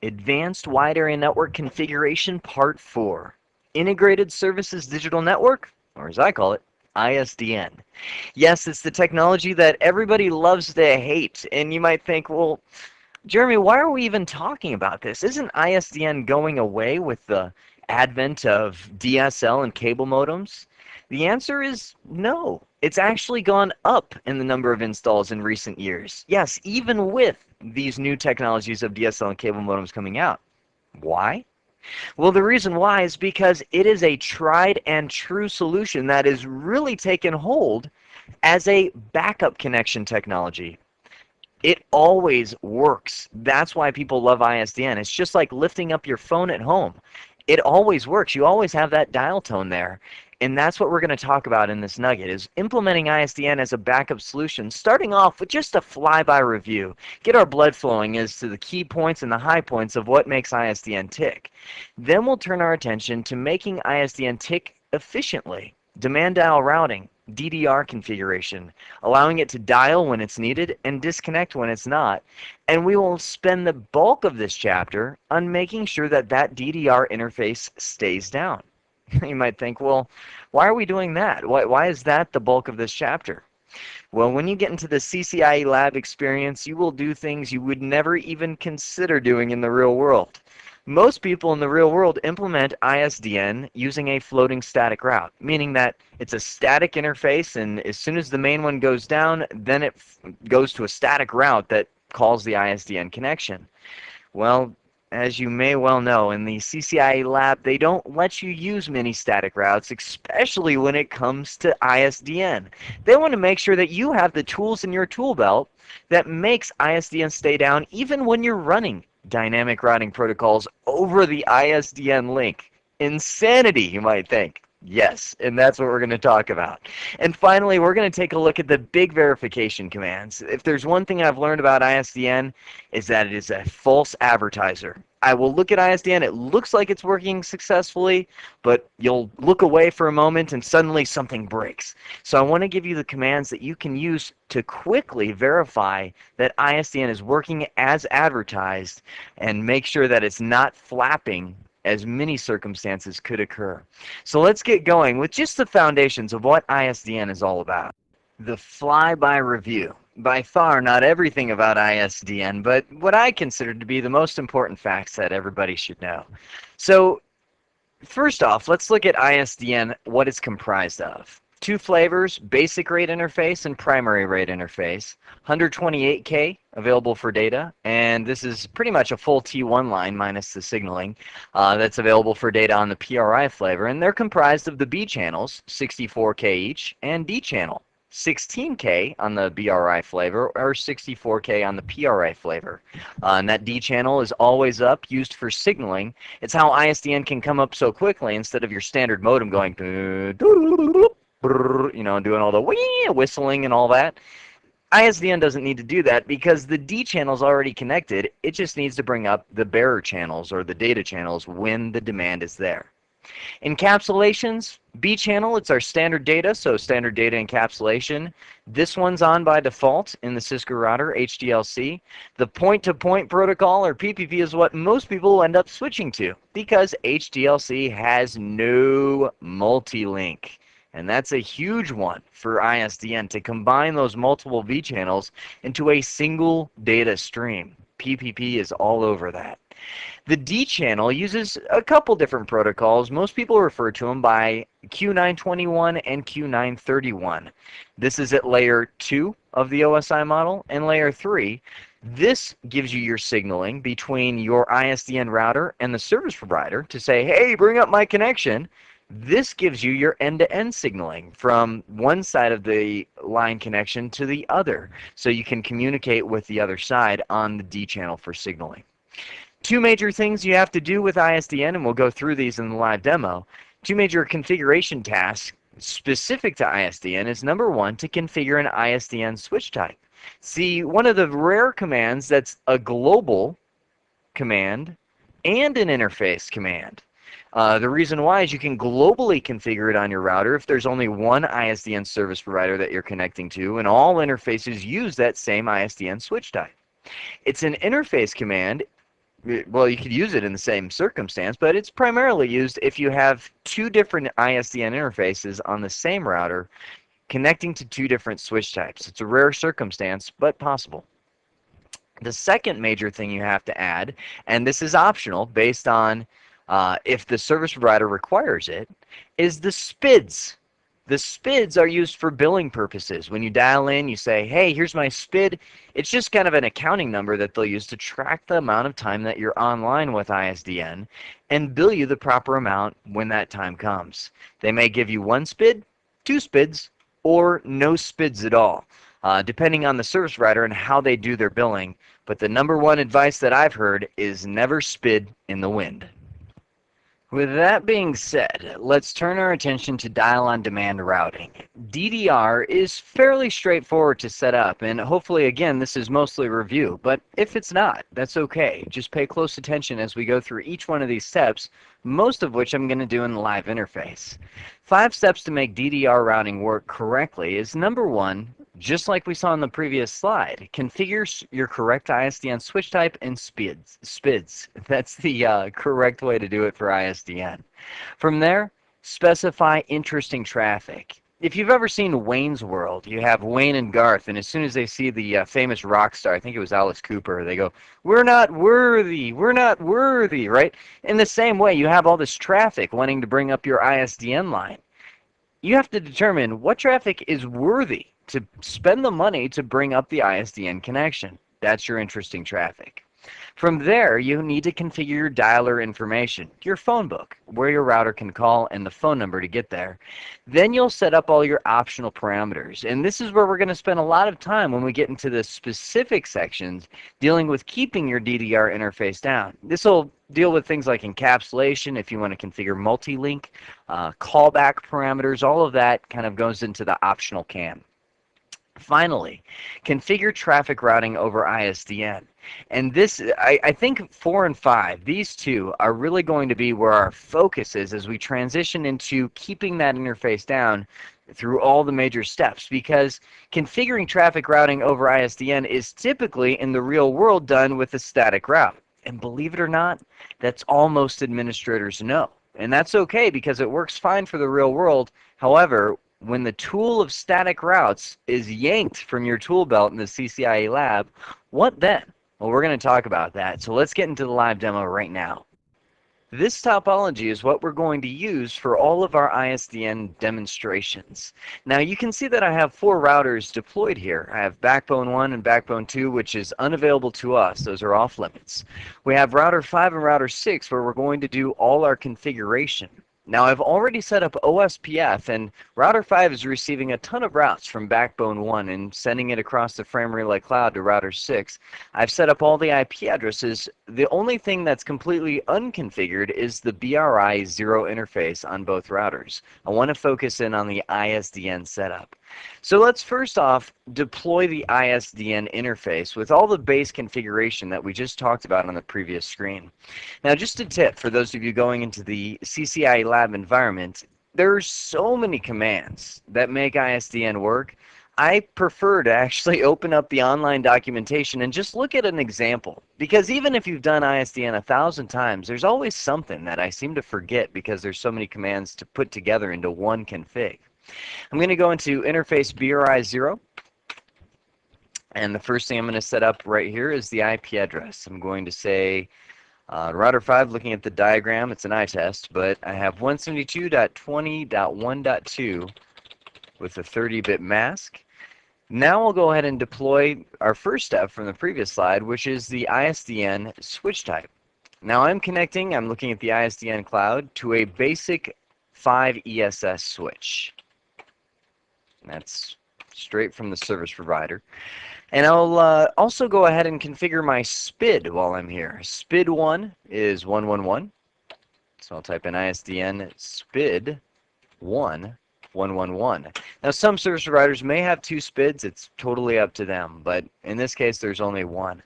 Advanced Wide Area Network Configuration Part 4. Integrated Services Digital Network, or as I call it, ISDN. Yes, it's the technology that everybody loves to hate. And you might think, well, Jeremy, why are we even talking about this? Isn't ISDN going away with the advent of DSL and cable modems? The answer is no. It's actually gone up in the number of installs in recent years. Yes, even with these new technologies of DSL and cable modems coming out. Why? Well, the reason why is because it is a tried and true solution that is really taken hold as a backup connection technology. It always works. That's why people love ISDN. It's just like lifting up your phone at home. It always works. You always have that dial tone there. And that's what we're going to talk about in this nugget, is implementing ISDN as a backup solution, starting off with just a flyby review. Get our blood flowing as to the key points and the high points of what makes ISDN tick. Then we'll turn our attention to making ISDN tick efficiently. Demand dial routing, DDR configuration, allowing it to dial when it's needed and disconnect when it's not. And we will spend the bulk of this chapter on making sure that that DDR interface stays down. You might think, well, why are we doing that? Why is that the bulk of this chapter? Well, when you get into the CCIE lab experience, you will do things you would never even consider doing in the real world. Most people in the real world implement ISDN using a floating static route, meaning that it's a static interface, and as soon as the main one goes down, then it goes to a static route that calls the ISDN connection. Well, as you may well know, in the CCIE lab, they don't let you use many static routes, especially when it comes to ISDN. They want to make sure that you have the tools in your tool belt that makes ISDN stay down even when you're running dynamic routing protocols over the ISDN link. Insanity, you might think. Yes, and that's what we're going to talk about. And finally, we're going to take a look at the big verification commands. If there's one thing I've learned about ISDN, is that it is a false advertiser. I will look at ISDN, it looks like it's working successfully, but you'll look away for a moment and suddenly something breaks. So I want to give you the commands that you can use to quickly verify that ISDN is working as advertised and make sure that it's not flapping, as many circumstances could occur. So let's get going with just the foundations of what ISDN is all about. The flyby review. By far not everything about ISDN, but what I consider to be the most important facts that everybody should know. So first off, let's look at ISDN, what it's comprised of. Two flavors, basic rate interface and primary rate interface. 128K available for data, and this is pretty much a full T1 line minus the signaling that's available for data on the PRI flavor, and they're comprised of the B channels, 64K each, and D channel, 16K on the BRI flavor or 64K on the PRI flavor. And that D channel is always up, used for signaling. It's how ISDN can come up so quickly instead of your standard modem going, you know, doing all the whistling and all that. ISDN doesn't need to do that because the D channel is already connected. It just needs to bring up the bearer channels or the data channels when the demand is there. Encapsulations, B channel, it's our standard data, so standard data encapsulation. This one's on by default in the Cisco router, HDLC. The point-to-point protocol, or PPP, is what most people will end up switching to because HDLC has no multi-link. And that's a huge one for ISDN, to combine those multiple V channels into a single data stream. PPP is all over that. The D channel uses a couple different protocols. Most people refer to them by Q921 and Q931. This is at layer 2 of the OSI model, and layer 3. This gives you your signaling between your ISDN router and the service provider to say, hey, bring up my connection. This gives you your end-to-end signaling from one side of the line connection to the other, so you can communicate with the other side on the D channel for signaling. Two major things you have to do with ISDN, and we'll go through these in the live demo. Two major configuration tasks specific to ISDN is, number one, to configure an ISDN switch type. See, one of the rare commands that's a global command and an interface command. The reason why is you can globally configure it on your router if there's only one ISDN service provider that you're connecting to, and all interfaces use that same ISDN switch type. It's an interface command well, you could use it in the same circumstance, but it's primarily used if you have two different ISDN interfaces on the same router connecting to two different switch types. It's a rare circumstance, but possible. The second major thing you have to add, and this is optional based on if the service provider requires it, is the SPIDs. The SPIDs are used for billing purposes. When you dial in, you say, hey, here's my SPID. It's just kind of an accounting number that they'll use to track the amount of time that you're online with ISDN and bill you the proper amount when that time comes. They may give you one SPID, two SPIDs, or no SPIDs at all, depending on the service provider and how they do their billing. But the number one advice that I've heard is never SPID in the wind. With that being said, let's turn our attention to dial-on-demand routing. DDR is fairly straightforward to set up, and hopefully, again, this is mostly review, but if it's not, that's okay. Just pay close attention as we go through each one of these steps, most of which I'm going to do in the live interface. 5 steps to make DDR routing work correctly is number 1, just like we saw in the previous slide, configure your correct ISDN switch type and SPIDs. That's the correct way to do it for ISDN. From there, specify interesting traffic. If you've ever seen Wayne's World, you have Wayne and Garth, and as soon as they see the famous rock star, I think it was Alice Cooper, they go, we're not worthy, right? In the same way, you have all this traffic wanting to bring up your ISDN line. You have to determine what traffic is worthy to spend the money to bring up the ISDN connection. That's your interesting traffic. From there, you need to configure your dialer information, your phone book, where your router can call and the phone number to get there. Then you'll set up all your optional parameters. And this is where we're going to spend a lot of time when we get into the specific sections dealing with keeping your DDR interface down. This will deal with things like encapsulation, if you want to configure multi-link, callback parameters, all of that kind of goes into the optional CAN. Finally, configure traffic routing over ISDN. And this, I think 4 and 5, these two are really going to be where our focus is as we transition into keeping that interface down through all the major steps, because configuring traffic routing over ISDN is typically in the real world done with a static route. And believe it or not, that's all most administrators know. And that's okay because it works fine for the real world. However, when the tool of static routes is yanked from your tool belt in the CCIE lab, what then? Well, we're going to talk about that. So let's get into the live demo right now. This topology is what we're going to use for all of our ISDN demonstrations. Now you can see that I have 4 routers deployed here. I have backbone 1 and backbone 2, which is unavailable to us. Those are off limits. We have router 5 and router 6 where we're going to do all our configuration. Now I've already set up OSPF, and router 5 is receiving a ton of routes from backbone 1 and sending it across the frame relay cloud to router 6. I've set up all the IP addresses. The only thing that's completely unconfigured is the BRI 0 interface on both routers. I want to focus in on the ISDN setup. So let's first off deploy the ISDN interface with all the base configuration that we just talked about on the previous screen. Now just a tip for those of you going into the CCIE lab environment, there's so many commands that make ISDN work. I prefer to actually open up the online documentation and just look at an example, because even if you've done ISDN 1,000 times, there's always something that I seem to forget because there's so many commands to put together into one config. I'm going to go into interface BRI 0, and the first thing I'm going to set up right here is the IP address. I'm going to say router 5, looking at the diagram, it's an iTest, but I have 172.20.1.2 with a 30-bit mask. Now we'll go ahead and deploy our first step from the previous slide, which is the ISDN switch type. Now I'm looking at the ISDN cloud to a basic 5 ESS switch. That's straight from the service provider. And I'll also go ahead and configure my SPID while I'm here. SPID 1 is 111. So I'll type in ISDN SPID 1 111. Now some service providers may have 2 SPIDs. It's totally up to them. But in this case, there's only one.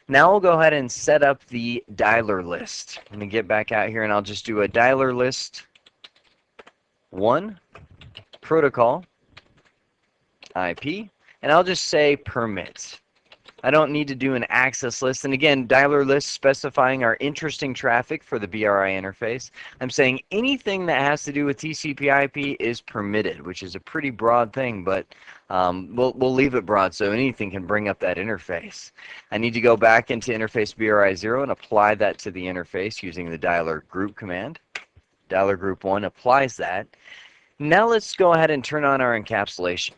Now we'll go ahead and set up the dialer list. Let me get back out here and I'll just do a dialer list 1 protocol IP, and I'll just say permit. I don't need to do an access list. And again, dialer list specifying our interesting traffic for the BRI interface. I'm saying anything that has to do with TCP/IP is permitted, which is a pretty broad thing, but we'll leave it broad so anything can bring up that interface. I need to go back into interface BRI 0 and apply that to the interface using the dialer group command. Dialer group 1 applies that. Now let's go ahead and turn on our encapsulation.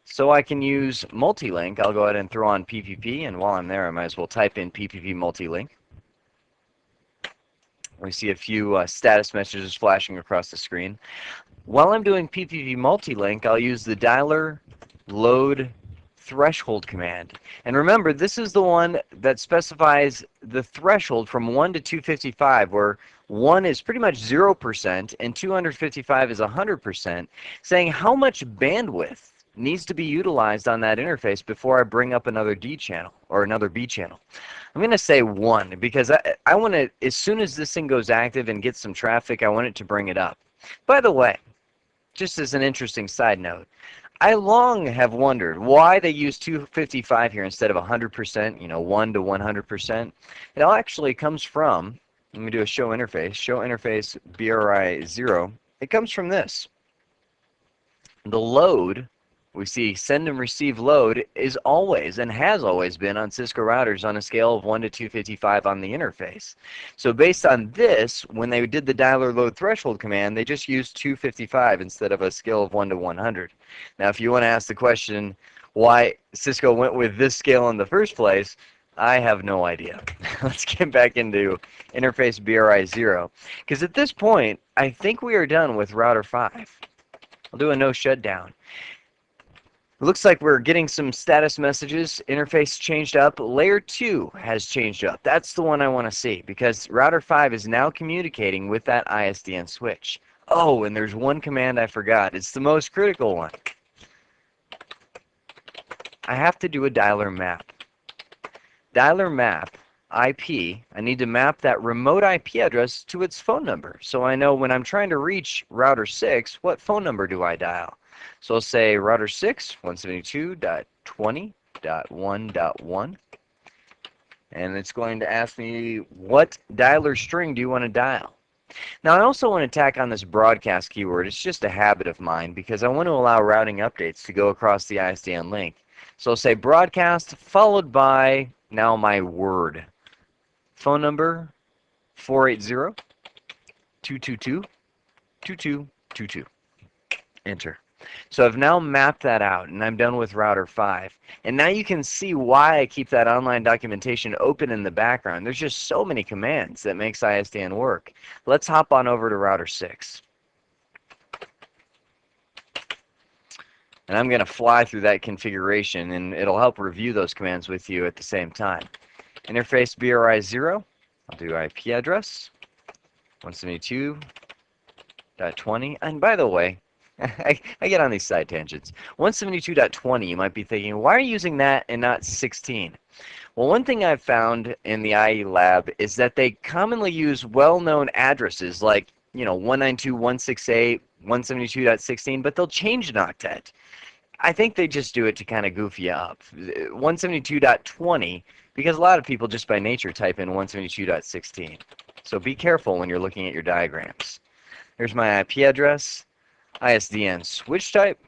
So I can use multi-link. I'll go ahead and throw on PPP, and while I'm there, I might as well type in PPP multi-link. We see a few status messages flashing across the screen. While I'm doing PPP multi-link, I'll use the dialer load threshold command. And remember, this is the one that specifies the threshold from 1 to 255, where 1 is pretty much 0% and 255 is 100%, saying how much bandwidth needs to be utilized on that interface before I bring up another D channel or another B channel. I'm going to say 1 because I want to, as soon as this thing goes active and gets some traffic, I want it to bring it up. By the way, just as an interesting side note, I long have wondered why they use 255 here instead of 100%, 1 to 100%. It all actually comes from, let me do a show interface BRI 0. It comes from this. The load, we see send and receive load is always and has always been on Cisco routers on a scale of 1 to 255 on the interface. So based on this, when they did the dialer load threshold command, they just used 255 instead of a scale of 1 to 100. Now, if you want to ask the question why Cisco went with this scale in the first place, I have no idea. Let's get back into interface BRI 0. Because at this point, I think we are done with router 5. I'll do a no shutdown. It looks like we're getting some status messages. Interface changed up. Layer 2 has changed up. That's the one I want to see because router 5 is now communicating with that ISDN switch. Oh, and there's one command I forgot. It's the most critical one. I have to do a dialer map. Dialer map IP, I need to map that remote IP address to its phone number. So I know when I'm trying to reach router 6, what phone number do I dial? So I'll say router 6, 172.20.1.1. And it's going to ask me, what dialer string do you want to dial? Now I also want to tack on this broadcast keyword. It's just a habit of mine because I want to allow routing updates to go across the ISDN link. So I'll say broadcast followed by now my word. Phone number 480-222-2222. Enter. So I've now mapped that out and I'm done with router 5. And now you can see why I keep that online documentation open in the background. There's just so many commands that makes ISDN work. Let's hop on over to router 6. And I'm going to fly through that configuration and it'll help review those commands with you at the same time. Interface BRI 0. I'll do IP address 172.20. And by the way, I get on these side tangents. 172.20, you might be thinking, why are you using that and not 16? Well, one thing I've found in the IE lab is that they commonly use well-known addresses like, 192.168, 172.16, but they'll change an octet. I think they just do it to kind of goof you up. 172.20, because a lot of people just by nature type in 172.16. So be careful when you're looking at your diagrams. Here's my IP address. ISDN switch type,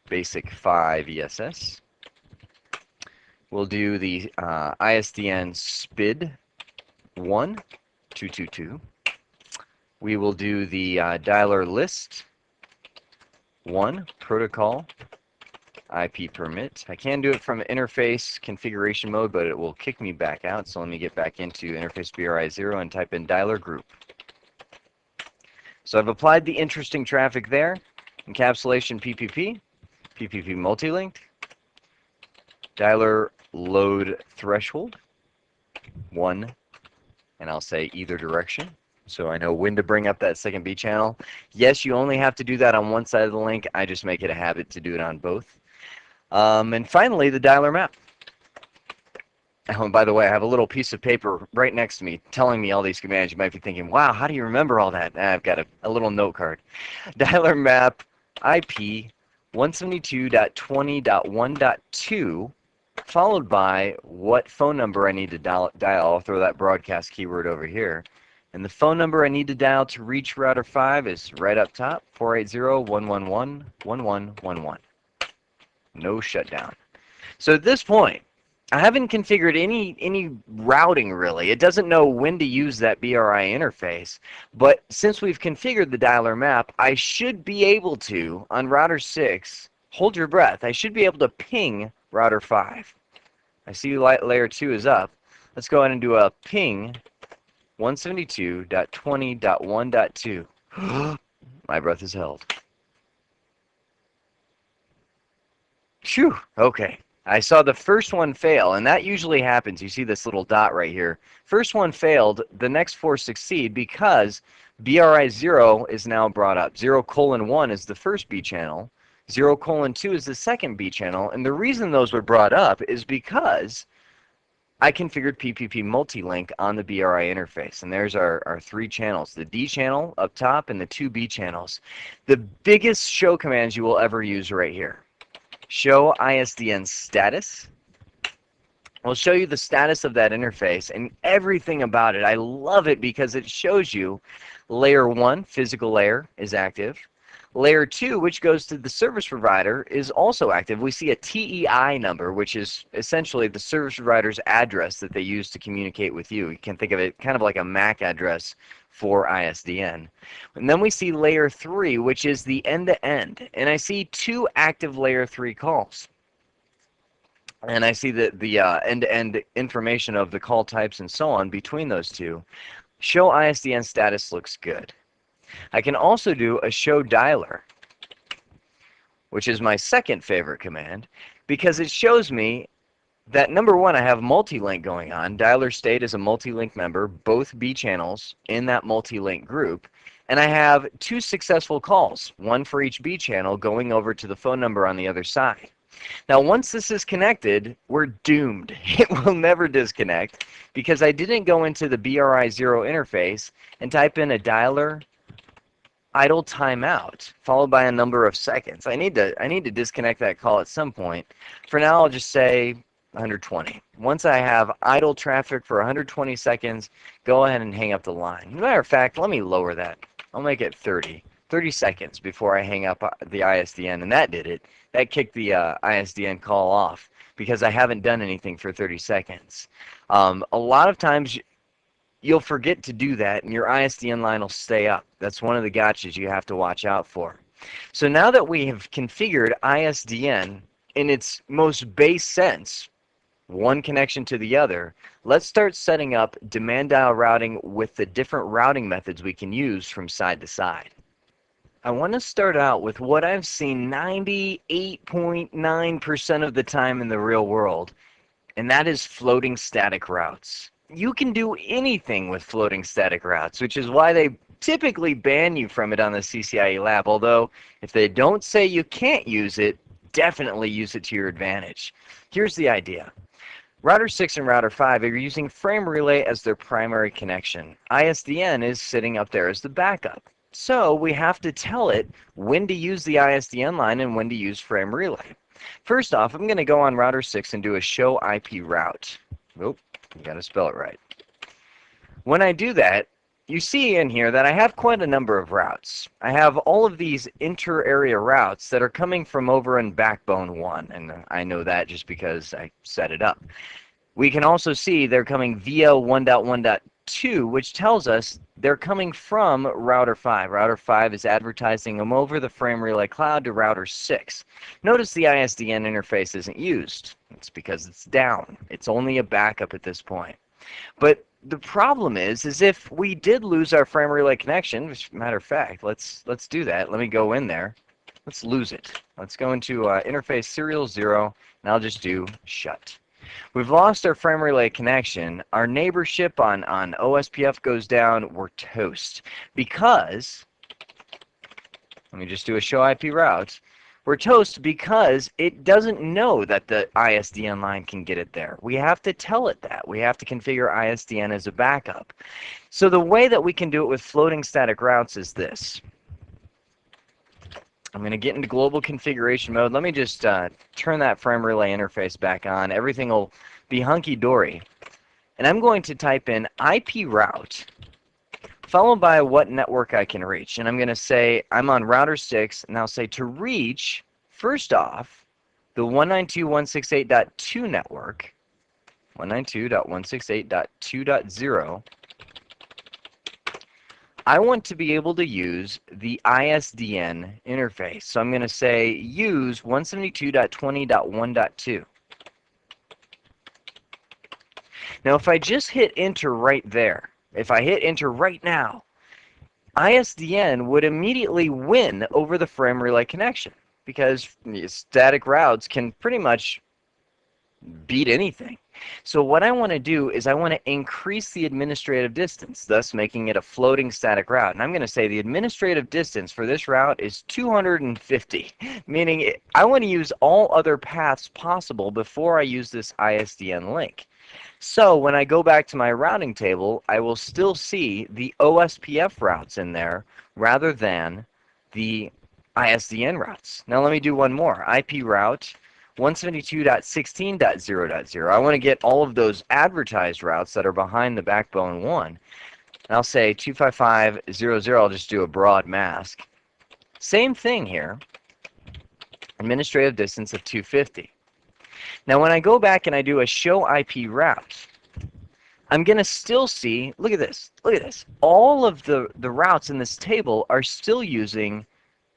basic 5 ESS. We'll do the ISDN SPID 1.222. We will do the dialer list 1 protocol IP permit. I can do it from interface configuration mode, but it will kick me back out. So let me get back into interface BRI 0 and type in dialer group. So I've applied the interesting traffic there. Encapsulation PPP, PPP multi-linked, dialer load threshold 1, and I'll say either direction. So I know when to bring up that second B channel. Yes, you only have to do that on one side of the link. I just make it a habit to do it on both. And finally, the dialer map. Oh, and by the way, I have a little piece of paper right next to me telling me all these commands. You might be thinking, wow, how do you remember all that? I've got a little note card. Dialer map IP 172.20.1.2, followed by what phone number I need to dial. I'll throw that broadcast keyword over here. And the phone number I need to dial to reach router 5 is right up top, 480-111-1111. No shutdown. So at this point, I haven't configured any routing really. It doesn't know when to use that BRI interface. But since we've configured the dialer map, I should be able to, on router 6, hold your breath, I should be able to ping router 5. I see layer 2 is up. Let's go ahead and do a ping 172.20.1.2. My breath is held. Phew, okay. I saw the first one fail, and that usually happens. You see this little dot right here. First one failed, the next 4 succeed because BRI 0 is now brought up. 0:1 is the first B channel. 0:2 is the second B channel, and the reason those were brought up is because I configured PPP multi-link on the BRI interface, and there's our 3 channels, the D channel up top and the 2 B channels. The biggest show commands you will ever use right here. Show ISDN status. We'll show you the status of that interface and everything about it. I love it because it shows you layer 1, physical layer, is active. Layer 2, which goes to the service provider, is also active. We see a TEI number, which is essentially the service provider's address that they use to communicate with you. You can think of it kind of like a MAC address for ISDN. And then we see layer 3, which is the end-to-end. And I see 2 active layer 3 calls. And I see the end-to-end information of the call types and so on between those 2. Show ISDN status looks good. I can also do a show dialer, which is my second favorite command, because it shows me that number 1, I have multi-link going on. Dialer state is a multi-link member, both B channels in that multi-link group. And I have 2 successful calls, 1 for each B channel going over to the phone number on the other side. Now, once this is connected, we're doomed. It will never disconnect because I didn't go into the BRI 0 interface and type in a dialer idle timeout followed by a number of seconds. I need to disconnect that call at some point. For now, I'll just say 120. Once I have idle traffic for 120 seconds, go ahead and hang up the line. As a matter of fact, let me lower that. I'll make it 30 seconds before I hang up the ISDN, and that did it. That kicked the ISDN call off because I haven't done anything for 30 seconds. A lot of times you'll forget to do that and your ISDN line will stay up. That's one of the gotchas you have to watch out for. So now that we have configured ISDN in its most base sense, one connection to the other, let's start setting up demand dial routing with the different routing methods we can use from side to side. I want to start out with what I've seen 98.9% of the time in the real world, and that is floating static routes. You can do anything with floating static routes, which is why they typically ban you from it on the CCIE lab, although if they don't say you can't use it, definitely use it to your advantage. Here's the idea. Router 6 and Router 5 are using frame relay as their primary connection. ISDN is sitting up there as the backup. So we have to tell it when to use the ISDN line and when to use frame relay. First off, I'm going to go on Router 6 and do a show IP route. Nope, you got to spell it right. When I do that, you see in here that I have quite a number of routes. I have all of these inter-area routes that are coming from over in Backbone 1, and I know that just because I set it up. We can also see they're coming via 1.1.2, which tells us they're coming from Router 5. Router 5 is advertising them over the frame relay cloud to Router 6. Notice the ISDN interface isn't used. It's because it's down. It's only a backup at this point. But the problem is if we did lose our frame relay connection, which matter of fact, let's do that. Let me go in there. Let's lose it. Let's go into interface serial 0, and I'll just do shut. We've lost our frame relay connection. Our neighborship on OSPF goes down. We're toast. Because, let me just do a show IP route. We're toast because it doesn't know that the ISDN line can get it there. We have to tell it that. We have to configure ISDN as a backup. So the way that we can do it with floating static routes is this. I'm going to get into global configuration mode. Let me just turn that frame relay interface back on. Everything will be hunky-dory. And I'm going to type in IP route, followed by what network I can reach. And I'm going to say I'm on router 6, and I'll say to reach, first off, the 192.168.2 network, 192.168.2.0, I want to be able to use the ISDN interface. So I'm going to say use 172.20.1.2. Now, if I just hit enter right there, if I hit enter right now, ISDN would immediately win over the frame relay connection because static routes can pretty much beat anything. So what I want to do is I want to increase the administrative distance, thus making it a floating static route. And I'm going to say the administrative distance for this route is 250, meaning I want to use all other paths possible before I use this ISDN link. So when I go back to my routing table, I will still see the OSPF routes in there rather than the ISDN routes. Now let me do one more. IP route 172.16.0.0. I want to get all of those advertised routes that are behind the backbone 1. And I'll say 255.0.0. I'll just do a broad mask. Same thing here. Administrative distance of 250. Now when I go back and I do a show IP route, I'm going to still see, look at this, all of the routes in this table are still using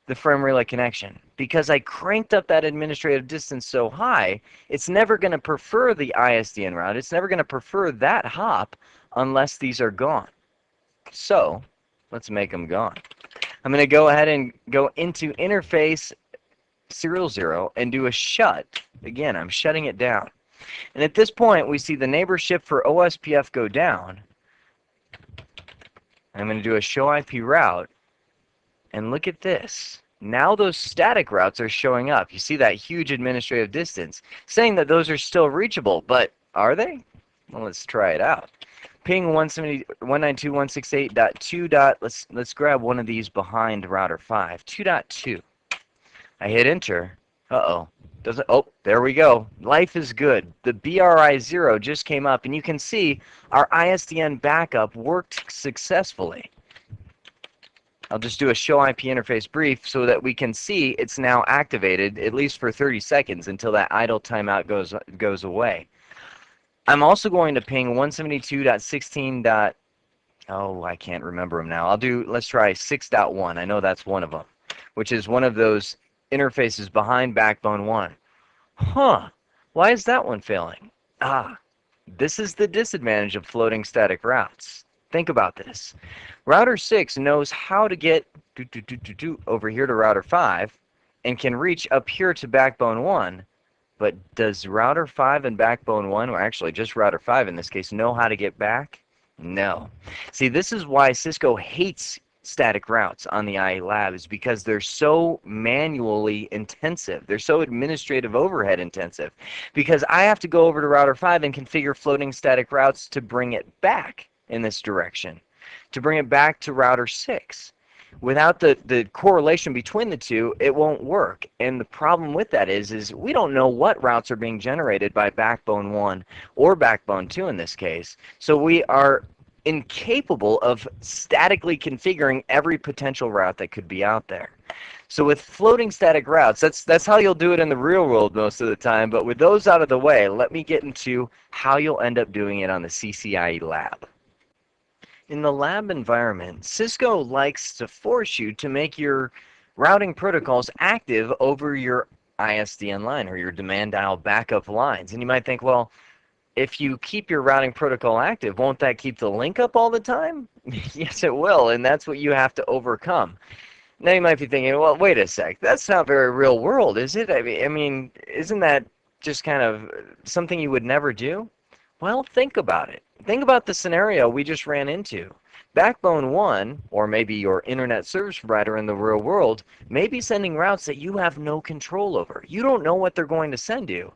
the frame relay connection. Because I cranked up that administrative distance so high, it's never going to prefer the ISDN route. It's never going to prefer that hop unless these are gone. So let's make them gone. I'm going to go ahead and go into interface serial 0 and do a shut. Again, I'm shutting it down. And at this point, we see the neighborship for OSPF go down. I'm going to do a show IP route. And look at this. Now those static routes are showing up. You see that huge administrative distance, saying that those are still reachable, but are they? Well, let's try it out. Ping 192.168.2. Let's grab one of these behind router 5. 2.2. I hit enter. Uh-oh. Oh, there we go. Life is good. The BRI0 just came up, and you can see our ISDN backup worked successfully. I'll just do a show IP interface brief so that we can see it's now activated, at least for 30 seconds until that idle timeout goes away. I'm also going to ping 172.16. Oh, I can't remember them now. Let's try 6.1. I know that's one of them, which is one of those interfaces behind backbone 1. Huh, why is that one failing? This is the disadvantage of floating static routes. Think about this. Router 6 knows how to get over here to router 5 and can reach up here to backbone 1, but does router 5 and backbone 1, or actually just router 5 in this case, know how to get back? No. See, this is why Cisco hates static routes on the IE lab, is because they're so manually intensive. They're so administrative overhead intensive, because I have to go over to router 5 and configure floating static routes to bring it back in this direction, to bring it back to router 6. Without the correlation between the two, it won't work. And the problem with that is we don't know what routes are being generated by backbone 1 or backbone 2 in this case. So we are incapable of statically configuring every potential route that could be out there. So with floating static routes, that's how you'll do it in the real world most of the time. But with those out of the way, let me get into how you'll end up doing it on the CCIE lab. In the lab environment, Cisco likes to force you to make your routing protocols active over your ISDN line or your demand dial backup lines. And you might think, well, if you keep your routing protocol active, won't that keep the link up all the time? Yes, it will, and that's what you have to overcome. Now you might be thinking, well, wait a sec, that's not very real world, is it? I mean, isn't that just kind of something you would never do? Well, think about it. Think about the scenario we just ran into. Backbone One, or maybe your internet service provider in the real world, may be sending routes that you have no control over. You don't know what they're going to send you.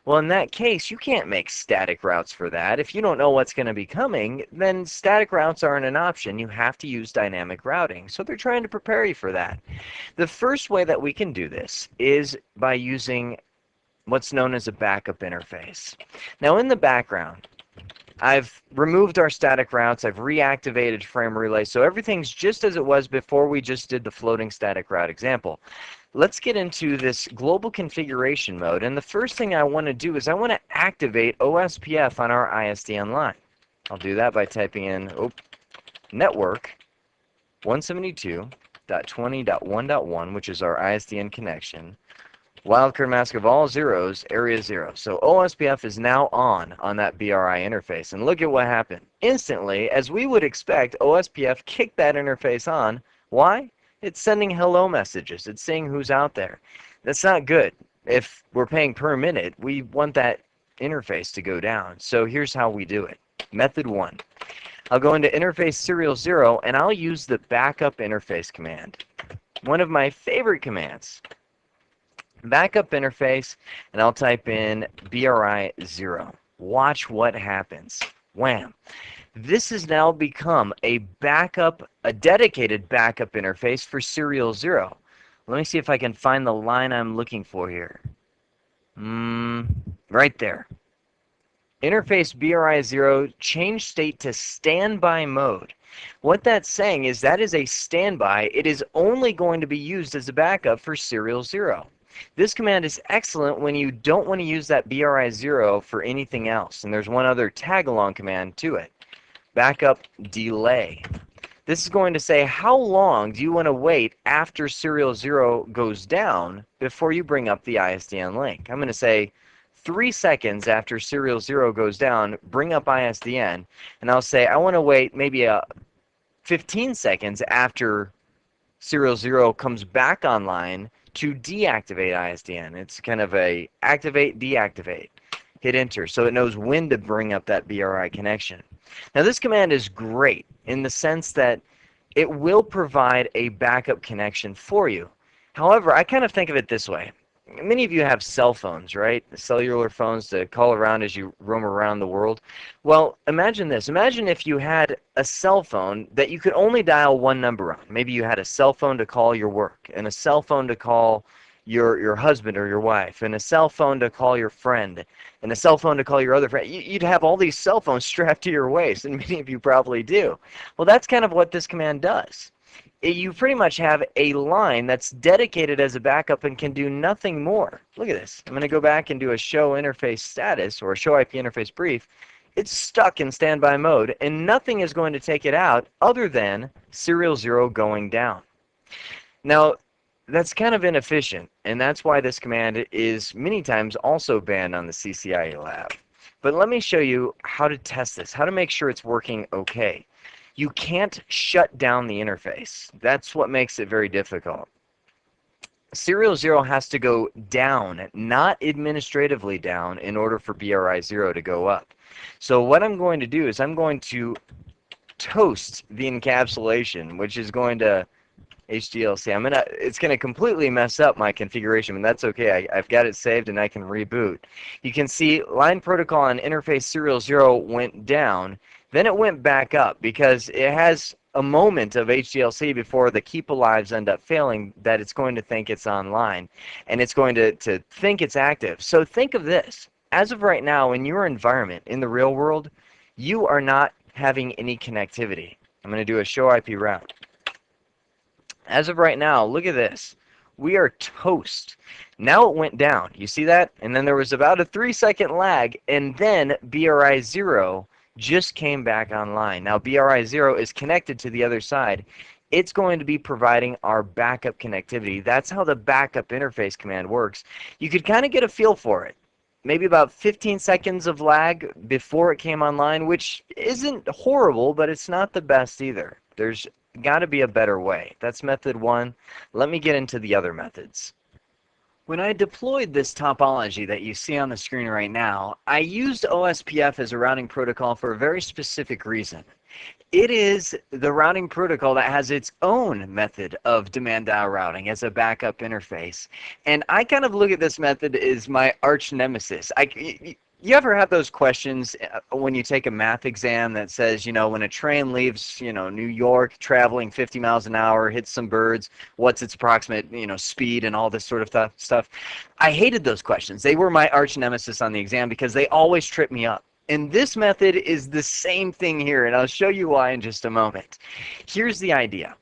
Well, in that case, you can't make static routes for that. If you don't know what's going to be coming, then static routes aren't an option. You have to use dynamic routing. So they're trying to prepare you for that. The first way that we can do this is by using what's known as a backup interface. Now, in the background, I've removed our static routes, I've reactivated frame relay, so everything's just as it was before we just did the floating static route example. Let's get into this global configuration mode, and the first thing I want to do is I want to activate OSPF on our ISDN line. I'll do that by typing in network 172.20.1.1, which is our ISDN connection. Wildcard mask of all zeros, area 0. So OSPF is now on that BRI interface. And look at what happened. Instantly, as we would expect, OSPF kicked that interface on. Why? It's sending hello messages. It's saying who's out there. That's not good. If we're paying per minute, we want that interface to go down. So here's how we do it. Method 1. I'll go into interface serial 0, and I'll use the backup interface command. One of my favorite commands. Backup interface, and I'll type in BRI 0. Watch what happens. Wham! This has now become a dedicated backup interface for serial 0. Let me see if I can find the line I'm looking for here. Right there. Interface BRI 0, change state to standby mode. What that's saying is that is a standby. It is only going to be used as a backup for serial 0. This command is excellent when you don't want to use that BRI 0 for anything else. And there's one other tag-along command to it. Backup delay. This is going to say how long do you want to wait after serial 0 goes down before you bring up the ISDN link. I'm going to say 3 seconds after serial 0 goes down, bring up ISDN. And I'll say I want to wait maybe 15 seconds after serial 0 comes back online to deactivate ISDN. It's kind of a activate, deactivate. Hit enter so it knows when to bring up that BRI connection. Now this command is great in the sense that it will provide a backup connection for you. However, I kind of think of it this way. Many of you have cell phones, right? Cellular phones to call around as you roam around the world. Well, imagine this. Imagine if you had a cell phone that you could only dial one number on. Maybe you had a cell phone to call your work, and a cell phone to call your husband or your wife, and a cell phone to call your friend, and a cell phone to call your other friend. You'd have all these cell phones strapped to your waist, and many of you probably do. Well, that's kind of what this command does. You pretty much have a line that's dedicated as a backup and can do nothing more. Look at this. I'm going to go back and do a show interface status or a show IP interface brief. It's stuck in standby mode, and nothing is going to take it out other than serial 0 going down. Now, that's kind of inefficient, and that's why this command is many times also banned on the CCIE lab. But let me show you how to test this, how to make sure it's working okay. You can't shut down the interface. That's what makes it very difficult. Serial 0 has to go down, not administratively down, in order for BRI 0 to go up. So what I'm going to do is I'm going to toast the encapsulation, which is going to HDLC. It's going to completely mess up my configuration, but that's okay. I've got it saved and I can reboot. You can see line protocol on interface serial 0 went down. Then it went back up because it has a moment of HDLC before the keep alives end up failing that it's going to think it's online and it's going to think it's active. So think of this. As of right now, in your environment, in the real world, you are not having any connectivity. I'm going to do a show IP route. As of right now, look at this. We are toast. Now it went down. You see that? And then there was about a 3-second lag, and then BRI 0 just came back online. Now BRI 0 is connected to the other side. It's going to be providing our backup connectivity. That's how the backup interface command works. You could kind of get a feel for it. Maybe about 15 seconds of lag before it came online, which isn't horrible, but it's not the best either. There's got to be a better way. That's method 1. Let me get into the other methods. When I deployed this topology that you see on the screen right now, I used OSPF as a routing protocol for a very specific reason. It is the routing protocol that has its own method of demand dial routing as a backup interface. And I kind of look at this method as my arch nemesis. You ever have those questions when you take a math exam that says, when a train leaves, New York traveling 50 miles an hour, hits some birds, what's its approximate, speed and all this sort of stuff? I hated those questions. They were my arch nemesis on the exam because they always trip me up. And this method is the same thing here, and I'll show you why in just a moment. Here's the idea.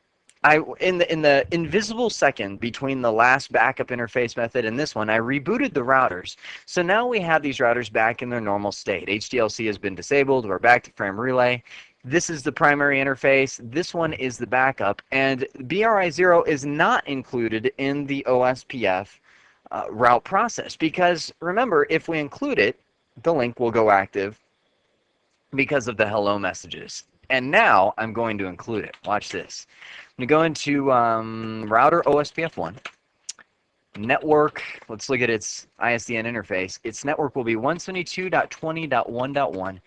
In the invisible second between the last backup interface method and this one, I rebooted the routers. So now we have these routers back in their normal state. HDLC has been disabled. We're back to frame relay. This is the primary interface. This one is the backup. And BRI0 is not included in the OSPF route process because, remember, if we include it, the link will go active because of the hello messages. And now I'm going to include it. Watch this. I'm going to go into router OSPF1. Network, let's look at its ISDN interface. Its network will be 172.20.1.1.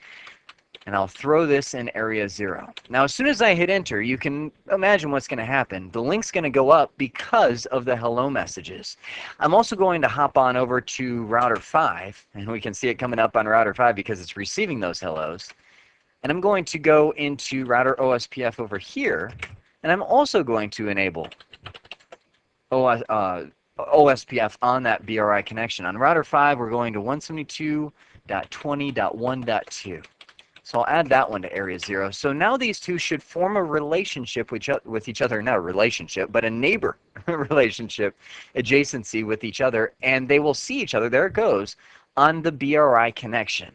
And I'll throw this in area 0. Now, as soon as I hit enter, you can imagine what's going to happen. The link's going to go up because of the hello messages. I'm also going to hop on over to router 5, and we can see it coming up on router 5 because it's receiving those hellos. And I'm going to go into router OSPF over here, and I'm also going to enable OSPF on that BRI connection. On router 5, we're going to 172.20.1.2. So I'll add that one to area 0. So now these two should form a relationship with each other. Not a relationship, but a neighbor relationship, adjacency with each other, and they will see each other, there it goes, on the BRI connection.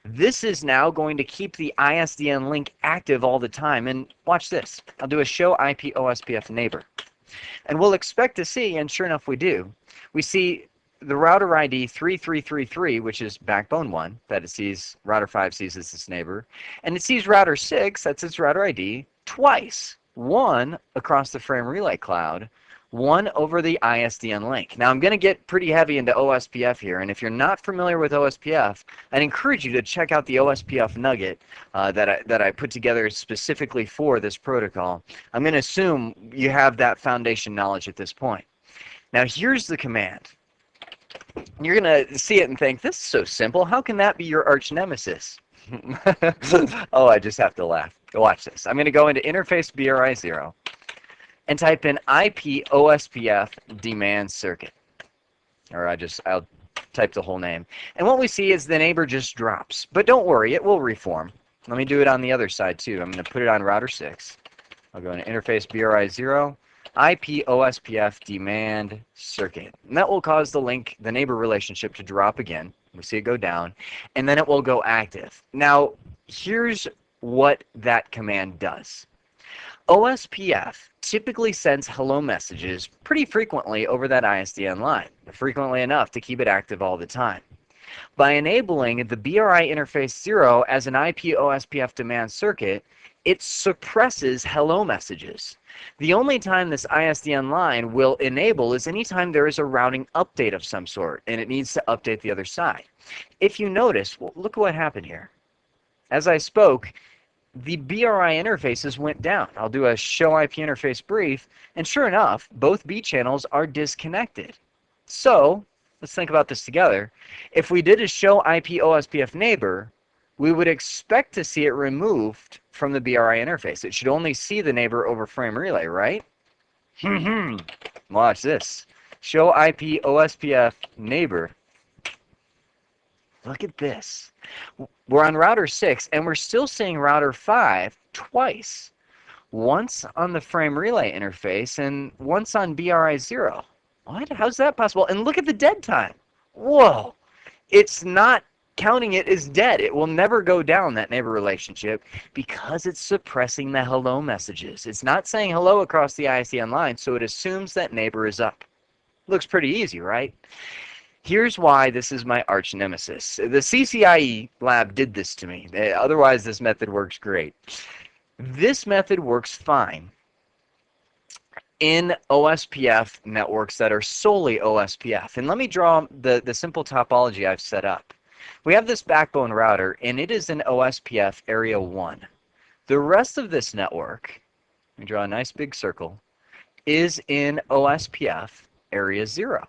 This is now going to keep the ISDN link active all the time. And watch this. I'll do a show IP OSPF neighbor. And we'll expect to see, and sure enough we do, we see the router ID 3333, which is backbone 1, that it sees, router 5 sees as its neighbor, and it sees router 6, that's its router ID, twice. One across the frame relay cloud, one over the ISDN link. Now I'm going to get pretty heavy into OSPF here, and if you're not familiar with OSPF, I'd encourage you to check out the OSPF nugget that I put together specifically for this protocol. I'm going to assume you have that foundation knowledge at this point. Now here's the command. You're going to see it and think, this is so simple. How can that be your arch nemesis? Oh, I just have to laugh. Watch this. I'm going to go into interface BRI0 and type in IP OSPF demand circuit. Or I'll type the whole name. And what we see is the neighbor just drops. But don't worry, it will reform. Let me do it on the other side too. I'm going to put it on router 6. I'll go into interface BRI0. IP OSPF demand circuit. And that will cause the neighbor relationship to drop again. We see it go down. And then it will go active. Now, here's what that command does. OSPF typically sends hello messages pretty frequently over that ISDN line, frequently enough to keep it active all the time. By enabling the BRI interface 0 as an IP OSPF demand circuit, it suppresses hello messages. The only time this ISDN line will enable is anytime there is a routing update of some sort, and it needs to update the other side. If you notice, well, look what happened here. As I spoke, the BRI interfaces went down. I'll do a show IP interface brief, and sure enough, both B channels are disconnected. So, let's think about this together. If we did a show IP OSPF neighbor, we would expect to see it removed from the BRI interface. It should only see the neighbor over frame relay, right? Watch this. Show IP OSPF neighbor. Look at this. We're on router 6, and we're still seeing router 5 twice. Once on the frame relay interface, and once on BRI0. What? How's that possible? And look at the dead time. Whoa. It's not counting it as dead. It will never go down, that neighbor relationship, because it's suppressing the hello messages. It's not saying hello across the ISDN line, so it assumes that neighbor is up. Looks pretty easy, right? Here's why this is my arch nemesis. The CCIE lab did this to me. Otherwise, this method works great. This method works fine in OSPF networks that are solely OSPF. And let me draw the simple topology I've set up. We have this backbone router, and it is in OSPF area 1. The rest of this network, let me draw a nice big circle, is in OSPF area 0.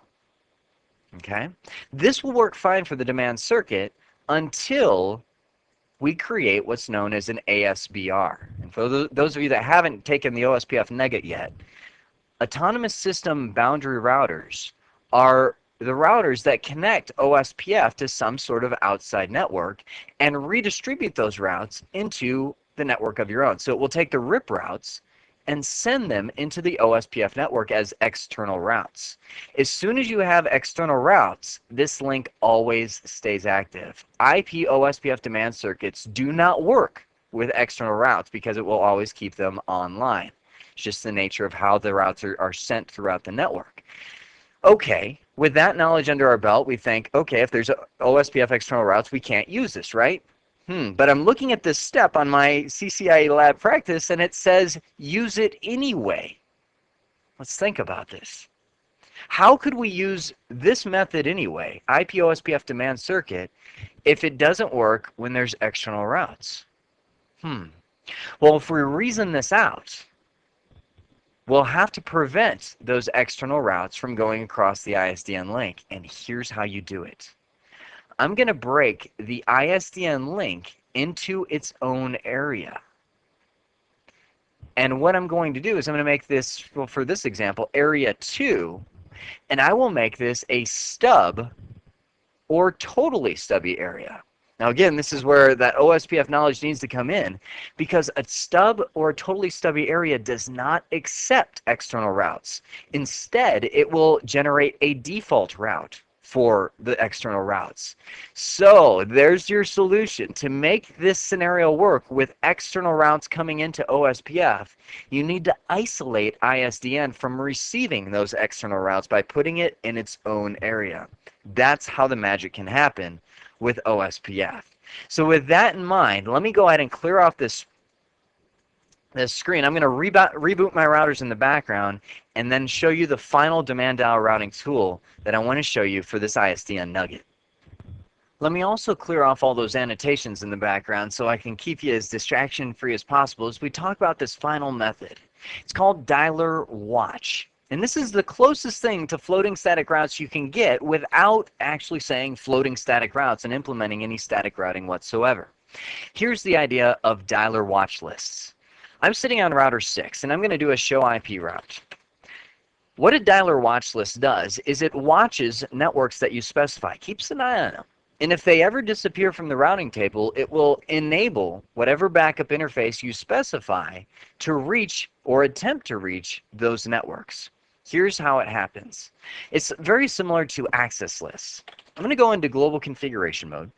Okay? This will work fine for the demand circuit until we create what's known as an ASBR. And for those of you that haven't taken the OSPF nugget yet, autonomous system boundary routers are the routers that connect OSPF to some sort of outside network and redistribute those routes into the network of your own. So it will take the RIP routes and send them into the OSPF network as external routes. As soon as you have external routes, this link always stays active. IP OSPF demand circuits do not work with external routes because it will always keep them online. It's just the nature of how the routes are sent throughout the network. Okay, with that knowledge under our belt, we think, okay, if there's OSPF external routes, we can't use this, right? But I'm looking at this step on my CCIE lab practice, and it says use it anyway. Let's think about this. How could we use this method anyway, IP OSPF demand circuit, if it doesn't work when there's external routes? Well, if we reason this out, we'll have to prevent those external routes from going across the ISDN link, and here's how you do it. I'm going to break the ISDN link into its own area. And what I'm going to do is I'm going to make this, well, for this example, area 2, and I will make this a stub or totally stubby area. Now again, this is where that OSPF knowledge needs to come in, because a stub or a totally stubby area does not accept external routes. Instead, it will generate a default route for the external routes. So there's your solution. To make this scenario work with external routes coming into OSPF, you need to isolate ISDN from receiving those external routes by putting it in its own area. That's how the magic can happen with OSPF. So with that in mind, let me go ahead and clear off this screen. I'm going to reboot my routers in the background and then show you the final demand dial routing tool that I want to show you for this ISDN nugget. Let me also clear off all those annotations in the background so I can keep you as distraction free as possible as we talk about this final method. It's called dialer watch. And this is the closest thing to floating static routes you can get without actually saying floating static routes and implementing any static routing whatsoever. Here's the idea of dialer watch lists. I'm sitting on router 6, and I'm going to do a show IP route. What a dialer watch list does is it watches networks that you specify, keeps an eye on them. And if they ever disappear from the routing table, it will enable whatever backup interface you specify to reach or attempt to reach those networks. Here's how it happens. It's very similar to access lists. I'm going to go into global configuration mode,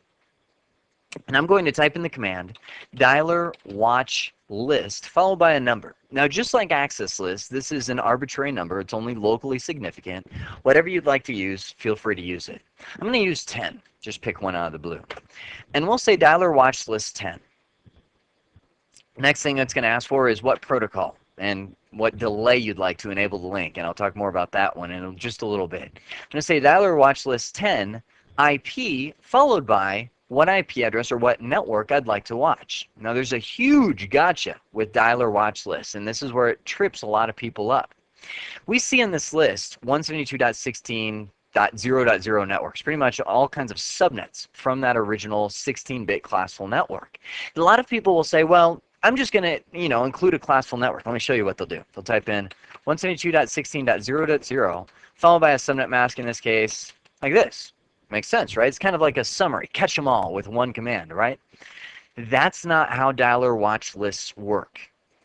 and I'm going to type in the command dialer watch list followed by a number. Now, just like access list, this is an arbitrary number. It's only locally significant. Whatever you'd like to use, feel free to use it. I'm going to use 10. Just pick one out of the blue. And we'll say dialer watch list 10. Next thing it's going to ask for is what protocol and what delay you'd like to enable the link. And I'll talk more about that one in just a little bit. I'm going to say dialer watch list 10 IP followed by what IP address or what network I'd like to watch. Now there's a huge gotcha with dialer watch lists, and this is where it trips a lot of people up. We see in this list 172.16.0.0 networks, pretty much all kinds of subnets from that original 16-bit classful network. A lot of people will say, well, I'm just going to, include a classful network. Let me show you what they'll do. They'll type in 172.16.0.0 followed by a subnet mask, in this case, like this. Makes sense, right? It's kind of like a summary. Catch them all with one command, right? That's not how dialer watch lists work.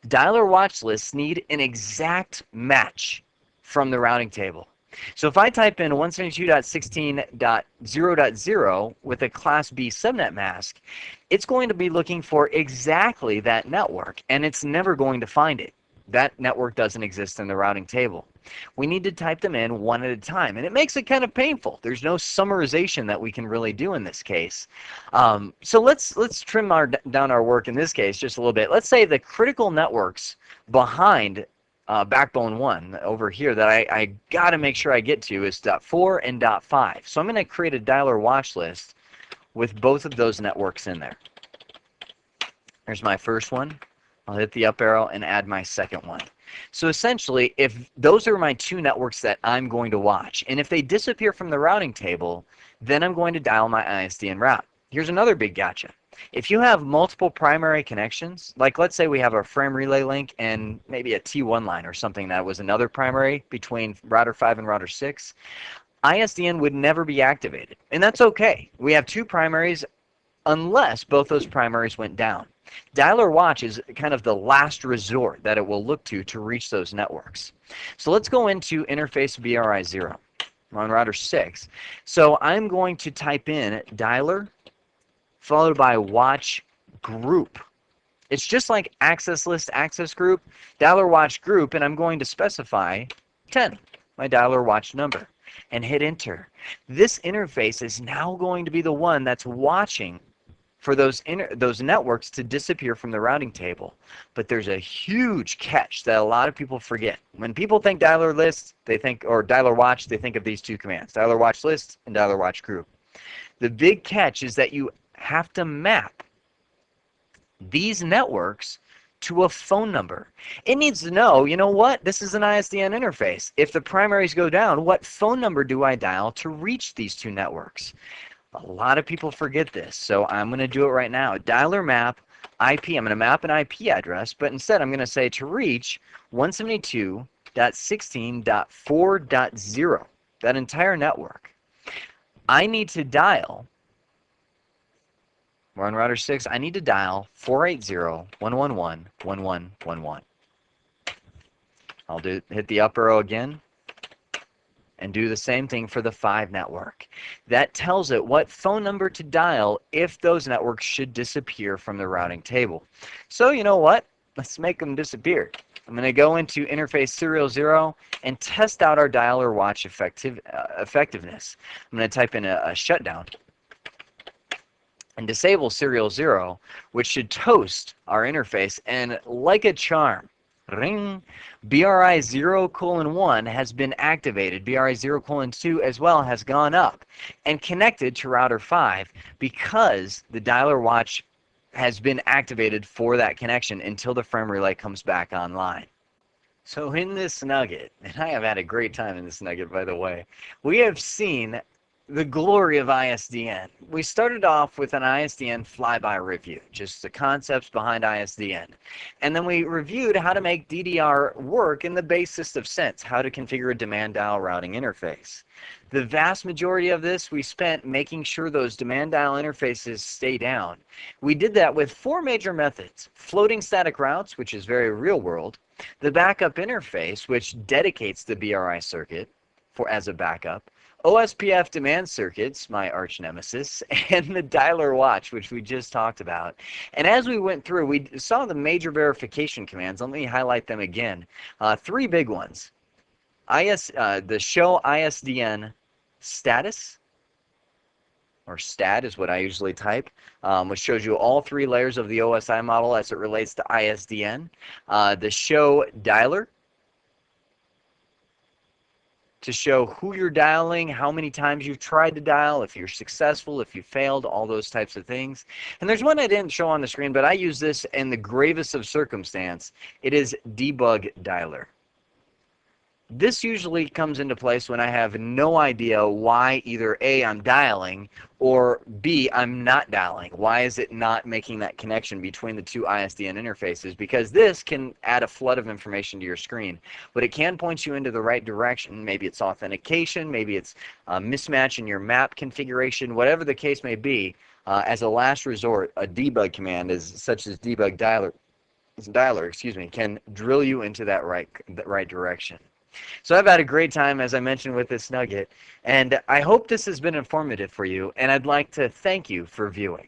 Dialer watch lists need an exact match from the routing table. So if I type in 172.16.0.0 with a class B subnet mask, it's going to be looking for exactly that network, and it's never going to find it. That network doesn't exist in the routing table. We need to type them in one at a time, and it makes it kind of painful. There's no summarization that we can really do in this case. So let's trim down our work in this case just a little bit. Let's say the critical networks behind backbone 1 over here that I got to make sure I get to is .4 and .5. So I'm going to create a dialer watch list with both of those networks in there. There's my first one. I'll hit the up arrow and add my second one. So essentially, if those are my two networks that I'm going to watch, and if they disappear from the routing table, then I'm going to dial my ISDN route. Here's another big gotcha. If you have multiple primary connections, like let's say we have a frame relay link and maybe a T1 line or something that was another primary between router 5 and router 6, ISDN would never be activated. And that's okay. We have two primaries unless both those primaries went down. Dialer watch is kind of the last resort that it will look to reach those networks. So let's go into interface BRI0. We're on router 6. So I'm going to type in dialer followed by watch group. It's just like access list, access group, dialer watch group, and I'm going to specify 10, my dialer watch number, and hit enter. This interface is now going to be the one that's watching for those networks to disappear from the routing table. But there's a huge catch that a lot of people forget. When people think dialer list, or dialer watch, they think of these two commands, dialer watch list and dialer watch group. The big catch is that you have to map these networks to a phone number. It needs to know, you know what, this is an ISDN interface. If the primaries go down, what phone number do I dial to reach these two networks? A lot of people forget this, so I'm going to do it right now. Dialer map IP. I'm going to map an IP address, but instead I'm going to say to reach 172.16.4.0, that entire network. I need to dial, we're on router 6, I need to dial 480.111.1111. I'll hit the up arrow again and do the same thing for the 5 network. That tells it what phone number to dial if those networks should disappear from the routing table. So you know what? Let's make them disappear. I'm going to go into interface serial 0 and test out our dialer watch effectiveness. I'm going to type in a shutdown and disable serial 0, which should toast our interface, and like a charm, ring, BRI 0:1 has been activated. BRI 0:2 as well has gone up and connected to router 5 because the dialer watch has been activated for that connection until the frame relay comes back online. So in this nugget, and I have had a great time in this nugget by the way, we have seen the glory of ISDN. We started off with an ISDN flyby review, just the concepts behind ISDN. And then we reviewed how to make DDR work in the basest of sense, how to configure a demand dial routing interface. The vast majority of this we spent making sure those demand dial interfaces stay down. We did that with 4 major methods: floating static routes, which is very real world, the backup interface, which dedicates the BRI circuit as a backup, OSPF demand circuits, my arch nemesis, and the dialer watch, which we just talked about. And as we went through, we saw the major verification commands. Let me highlight them again. 3 big ones. The show ISDN status, or stat is what I usually type, which shows you all 3 layers of the OSI model as it relates to ISDN. The show dialer, to show who you're dialing, how many times you've tried to dial, if you're successful, if you failed, all those types of things. And there's one I didn't show on the screen, but I use this in the gravest of circumstance. It is debug dialer. This usually comes into place when I have no idea why either A, I'm dialing, or B, I'm not dialing. Why is it not making that connection between the 2 ISDN interfaces? Because this can add a flood of information to your screen, but it can point you into the right direction. Maybe it's authentication, maybe it's a mismatch in your map configuration, whatever the case may be. As a last resort, a debug command such as debug dialer, can drill you into that right direction. So I've had a great time, as I mentioned, with this nugget, and I hope this has been informative for you, and I'd like to thank you for viewing.